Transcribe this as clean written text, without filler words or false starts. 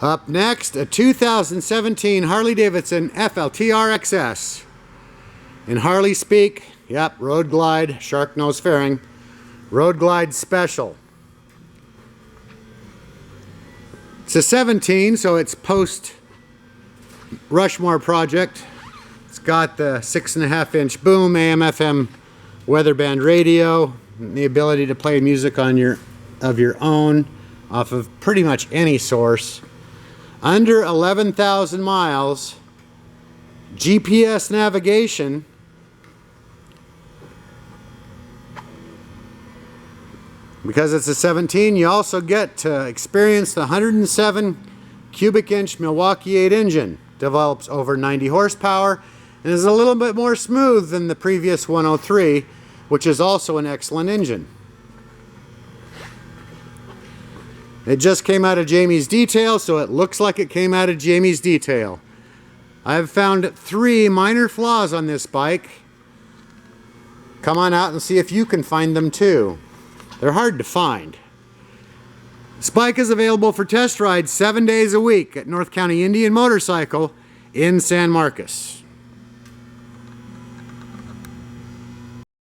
Up next, a 2017 Harley-Davidson FLTR XS. In Harley speak, yep, Road Glide, shark nose fairing, Road Glide Special. It's a 17, so it's post Rushmore project. It's got the 6.5-inch boom, AM/FM weather band radio, the ability to play music on your own off of pretty much any source. Under 11,000 miles, GPS navigation, because it's a 17, you also get to experience the 107 cubic inch Milwaukee 8 engine. Develops over 90 horsepower and is a little bit more smooth than the previous 103, which is also an excellent engine. It just came out of Jamie's detail, so it looks like it came out of Jamie's detail. I've found 3 minor flaws on this bike. Come on out and see if you can find them too. They're hard to find. This bike is available for test rides 7 days a week at North County Indian Motorcycle in San Marcos.